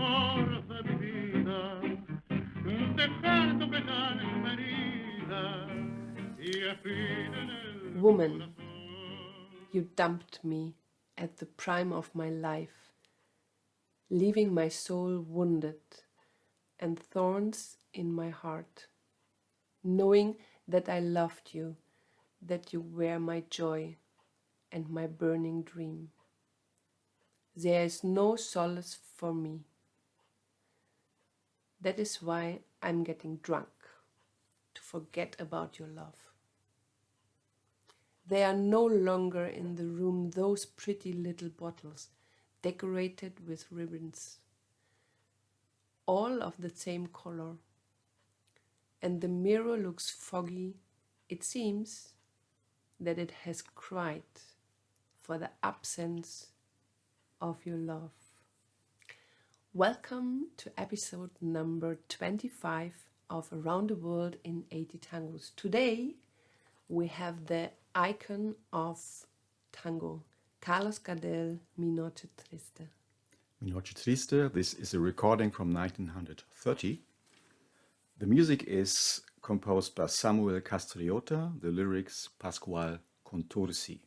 fuerza mi vida, dejar tu pesar en mi herida y espina en el Woman, corazón. you dumped me at the prime of my life, leaving my soul wounded and thorns in my heart, knowing that I loved you, that you were my joy and my burning dream. There is no solace for me. That is why I'm getting drunk, to forget about your love. They are no longer in the room, those pretty little bottles, decorated with ribbons, all of the same color. And the mirror looks foggy. It seems that it has cried for the absence of your love. Welcome to episode number 25 of Around the World in 80 Tangos. Today we have the icon of tango, Carlos Gardel, Mi noche triste. Mi noche triste, this is a recording from 1930. The music is composed by Samuel Castriota, the lyrics Pascual Contursi.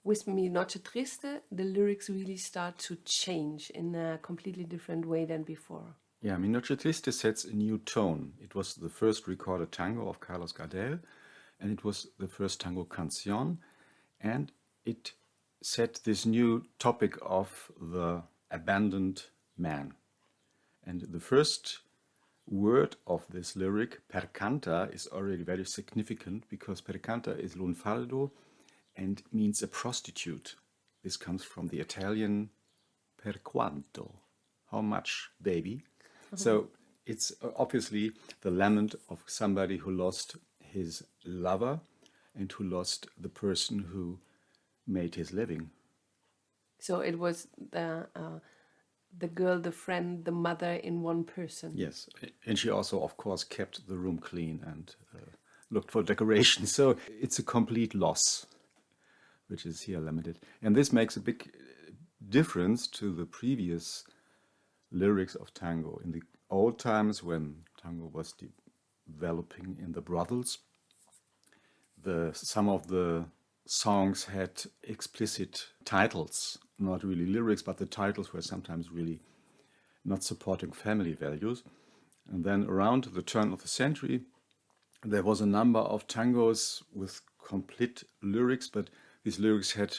With Mi noche triste, the lyrics really start to change in a completely different way than before. Yeah, Mi noche triste sets a new tone. It was the first recorded tango of Carlos Gardel, and it was the first tango canción, and it set this new topic of the abandoned man. And the first word of this lyric, percanta, is already very significant because percanta is lunfardo and means a prostitute. This comes from the Italian per quanto, how much, baby? So it's obviously the lament of somebody who lost his lover and who lost the person who made his living. So it was the girl, the friend, the mother in one person. Yes, and she also, of course, kept the room clean and looked for decoration. So it's a complete loss, which is here lamented. And this makes a big difference to the previous lyrics of tango. In the old times, when tango was developing in the brothels, some of the songs had explicit titles, not really lyrics, but the titles were sometimes really not supporting family values. And then around the turn of the century, there was a number of tangos with complete lyrics, but these lyrics had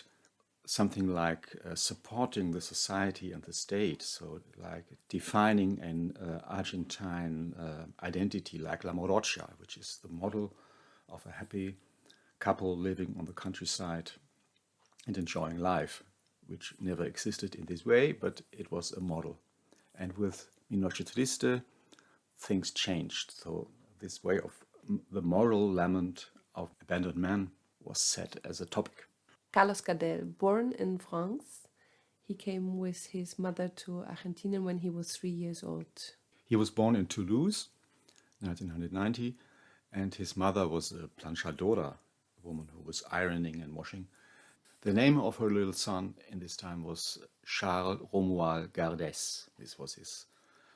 something like supporting the society and the state, so like defining an Argentine identity like La Morocha, which is the model of a happy couple living on the countryside and enjoying life, which never existed in this way, but it was a model. And with Mi noche triste, things changed. So this way of the moral lament of abandoned man was set as a topic. Carlos Gardel, born in France, he came with his mother to Argentina when he was 3 years old. He was born in Toulouse, 1990, and his mother was a planchadora, a woman who was ironing and washing. The name of her little son in this time was Charles Romuald Gardès. This was his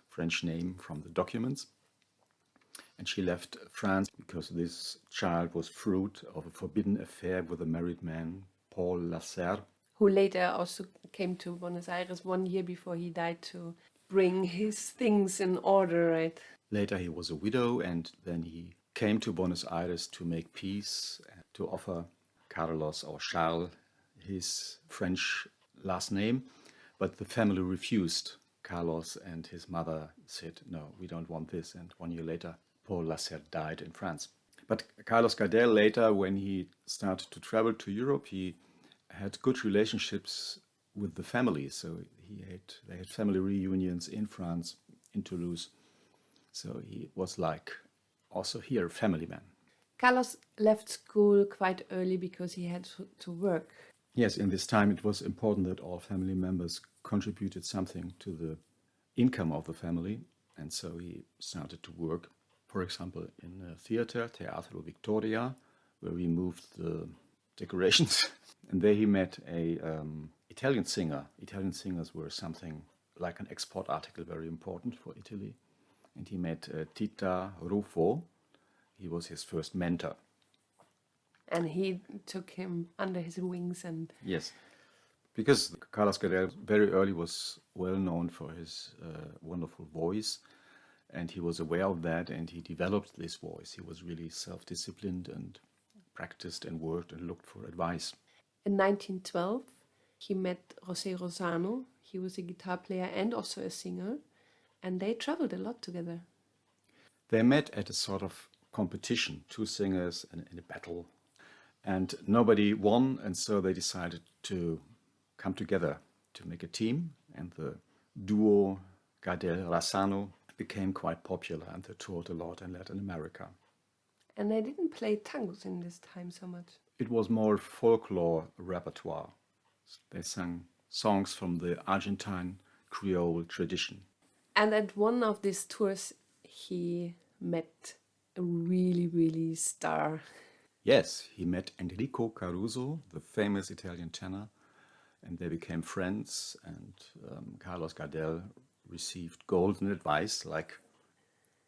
French name from the documents. And she left France because this child was fruit of a forbidden affair with a married man, Paul Lasserre. Who later also came to Buenos Aires 1 year before he died to bring his things in order, right? Later he was a widow, and then he came to Buenos Aires to make peace, to offer Carlos or Charles his French last name, but the family refused. Carlos and his mother said, no, we don't want this, and 1 year later Paul Lasserre died in France. But Carlos Gardel later, when he started to travel to Europe, he had good relationships with the family, so they had family reunions in France, in Toulouse, so he was like also here a family man. Carlos left school quite early because he had to work. Yes, in this time it was important that all family members contributed something to the income of the family, and so he started to work, for example, in a theater, Teatro Victoria, where we moved the decorations. And there he met a Italian singer. Italian singers were something like an export article, very important for Italy. And he met Tita Ruffo. He was his first mentor. And he took him under his wings and... Yes, because Carlos Gardel very early was well known for his wonderful voice, and he was aware of that, and he developed this voice. He was really self-disciplined and practiced and worked and looked for advice. In 1912, he met José Rosano. He was a guitar player and also a singer, and they traveled a lot together. They met at a sort of competition, two singers in a battle, and nobody won, and so they decided to come together to make a team, and the duo Gardel-Razzano became quite popular, and they toured a lot in Latin America. And they didn't play tangos in this time so much. It was more folklore repertoire. They sang songs from the Argentine Creole tradition. And at one of these tours, he met a really, really star. Yes, he met Enrico Caruso, the famous Italian tenor, and they became friends, and Carlos Gardel received golden advice, like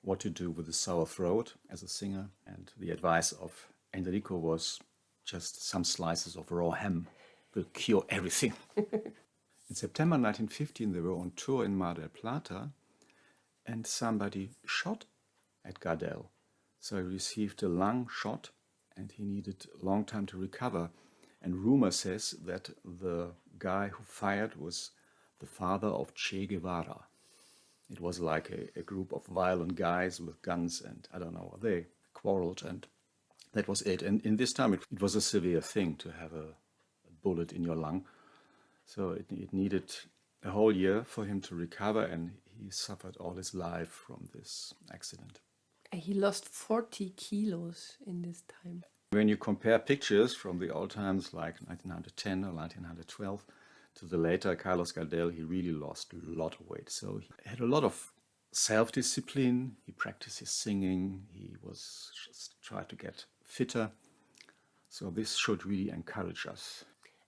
what to do with a sore throat as a singer. And the advice of Enrico was just some slices of raw ham will cure everything. In September 1915, they were on tour in Mar del Plata, and somebody shot at Gardel. So he received a lung shot, and he needed a long time to recover. And rumor says that the guy who fired was the father of Che Guevara. It was like a group of violent guys with guns, and I don't know, they quarreled, and that was it. And in this time, it was a severe thing to have a bullet in your lung. So it needed a whole year for him to recover, and he suffered all his life from this accident. He lost 40 kilos in this time. When you compare pictures from the old times like 1910 or 1912 to the later Carlos Gardel, he really lost a lot of weight. So he had a lot of self-discipline. He practiced his singing. He was just tried to get fitter. So this should really encourage us.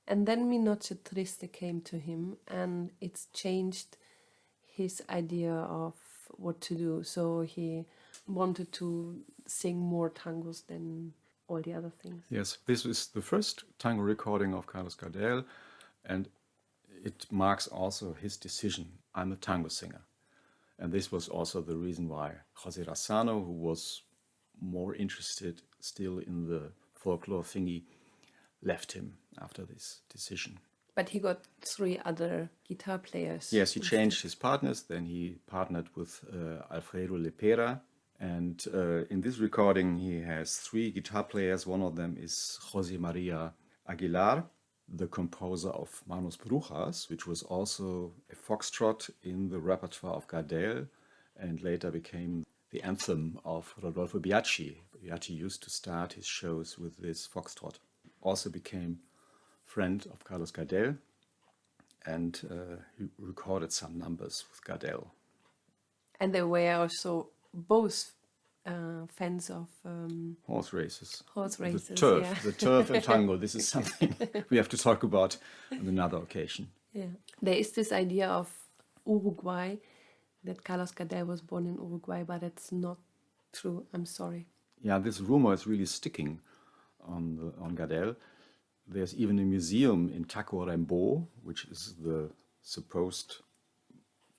And then Mi Noche Triste came to him, and it's changed his idea of what to do. So he wanted to sing more tangos than all the other things. Yes, this is the first tango recording of Carlos Gardel, and it marks also his decision. I'm a tango singer. And this was also the reason why José Razzano, who was more interested still in the folklore thingy, left him after this decision. But he got 3 other guitar players. Yes, he changed his partners. Then he partnered with Alfredo Lepera. And in this recording, he has 3 guitar players. One of them is José María Aguilar, the composer of Manos Brujas, which was also a foxtrot in the repertoire of Gardel, and later became the anthem of Rodolfo Biaggi. Biaggi used to start his shows with this foxtrot. Also became friend of Carlos Gardel, and he recorded some numbers with Gardel. And they were also both fans of horse races. Horse races, the turf, yeah. the turf and tango. This is something we have to talk about on another occasion. Yeah, there is this idea of Uruguay, that Carlos Gardel was born in Uruguay, but it's not true. I'm sorry. Yeah, this rumor is really sticking on Gardel. There's even a museum in Tacuarembó, which is the supposed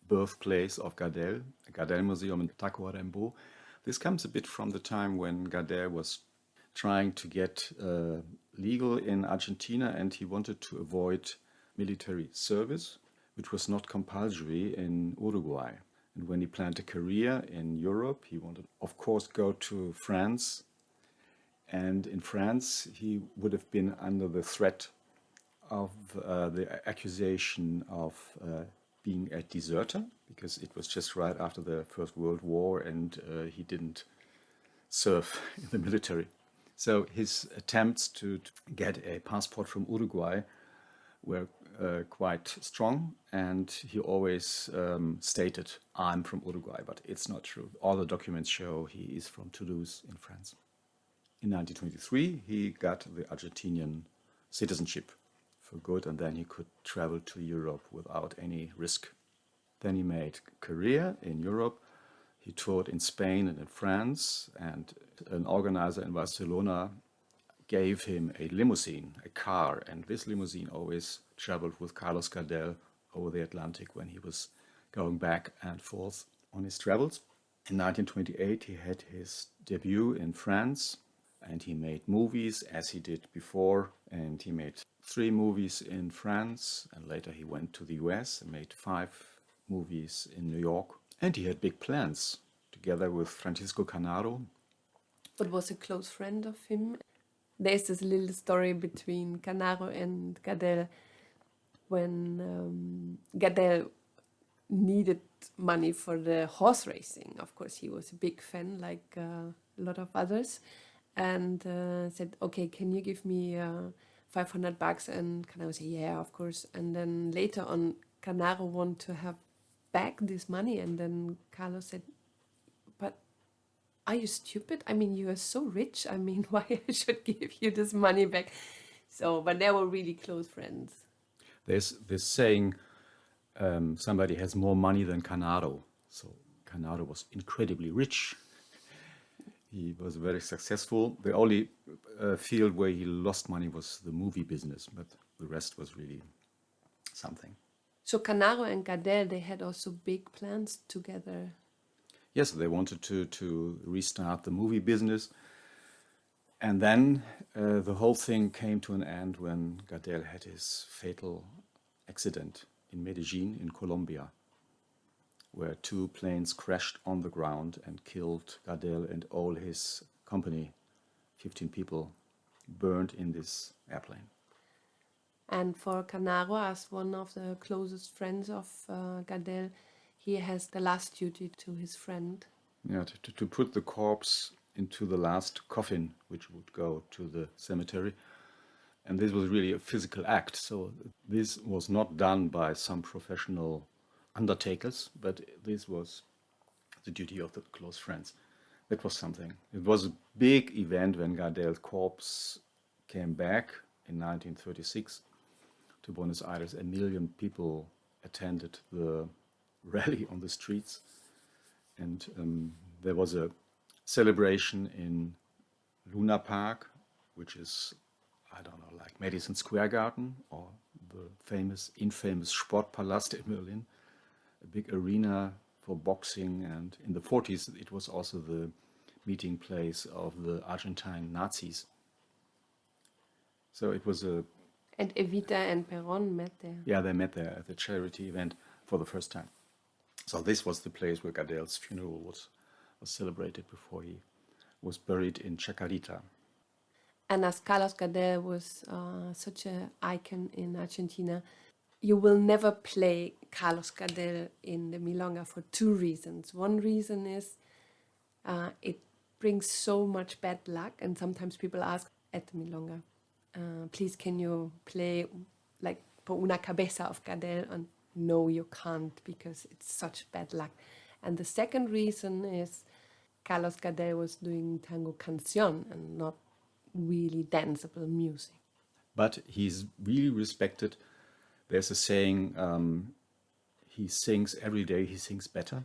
birthplace of Gardel, a Gardel museum in Tacuarembó. This comes a bit from the time when Gardel was trying to get legal in Argentina, and he wanted to avoid military service, which was not compulsory in Uruguay. And when he planned a career in Europe, he wanted, of course, go to France. And in France, he would have been under the threat of the accusation of being a deserter, because it was just right after the First World War, and he didn't serve in the military. So his attempts to get a passport from Uruguay were quite strong, and he always stated, I'm from Uruguay, but it's not true. All the documents show he is from Toulouse in France. In 1923, he got the Argentinian citizenship for good, and then he could travel to Europe without any risk. Then he made a career in Europe. He toured in Spain and in France, and an organizer in Barcelona gave him a limousine, a car, and this limousine always traveled with Carlos Gardel over the Atlantic when he was going back and forth on his travels. In 1928 he had his debut in France, and he made movies as he did before, and he made 3 movies in France, and later he went to the US and made 5 movies in New York. And he had big plans together with Francisco Canaro. But was a close friend of him. There's this little story between Canaro and Gardel when Gardel needed money for the horse racing. Of course, he was a big fan, like a lot of others, and said, "Okay, can you give me $500?" And Canaro said, "Yeah, of course." And then later on, Canaro wanted to have back this money, and then Carlos said, "But are you stupid? I mean, you are so rich. I mean, why I should give you this money back?" So, but they were really close friends. There's this saying, somebody has more money than Canaro. So Canaro was incredibly rich. He was very successful. The only field where he lost money was the movie business, but the rest was really something. So Canaro and Gardel, they had also big plans together. Yes, they wanted to restart the movie business. And then the whole thing came to an end when Gardel had his fatal accident in Medellin in Colombia, where 2 planes crashed on the ground and killed Gardel and all his company. 15 people burned in this airplane. And for Canaro, as one of the closest friends of Gardel, he has the last duty to his friend. Yeah, to put the corpse into the last coffin, which would go to the cemetery. And this was really a physical act. So this was not done by some professional undertakers, but this was the duty of the close friends. That was something. It was a big event when Gardel's corpse came back in 1936 to Buenos Aires. 1 million people attended the rally on the streets. And there was a celebration in Luna Park, which is, I don't know, like Madison Square Garden or the infamous Sportpalast in Berlin, a big arena for boxing. And in the 40s, it was also the meeting place of the Argentine Nazis. So it was a... And Evita and Perón met there. Yeah, they met there at the charity event for the first time. So this was the place where Gardel's funeral was celebrated before he was buried in Chacarita. And as Carlos Gardel was such an icon in Argentina, you will never play Carlos Gardel in the Milonga for 2 reasons. One reason is it brings so much bad luck, and sometimes people ask at the Milonga, please can you play like Por una cabeza of Gardel? And no, you can't, because it's such bad luck. And the second reason is Carlos Gardel was doing tango canción and not really danceable music. But he's really respected. There's a saying, he sings every day, he sings better.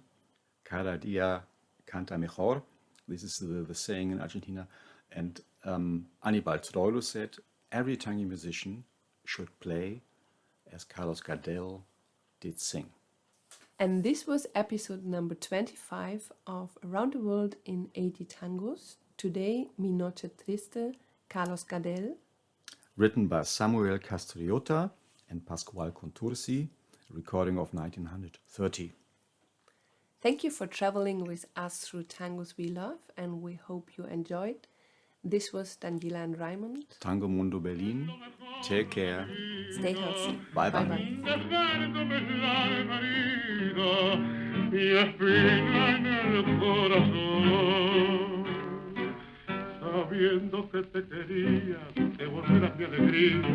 Cada día canta mejor. This is the saying in Argentina. And Aníbal Troilo said, every tango musician should play as Carlos Gardel did sing. And this was episode number 25 of Around the World in 80 Tangos. Today, Mi Noche Triste, Carlos Gardel. Written by Samuel Castriota and Pascual Contursi, recording of 1930. Thank you for traveling with us through tangos we love, and we hope you enjoyed. This was Daniela and Raimund. Tangomundo Berlin. Take care. Stay healthy. Bye bye. Dejándome la herida y espina en el corazón, sabiendo que te quería, te volverás mi alegría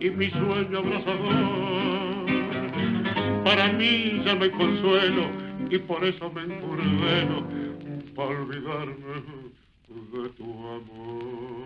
y mi sueño abrazador. Para mí ya no hay consuelo y por eso me encurdeno para olvidarme de tu amor.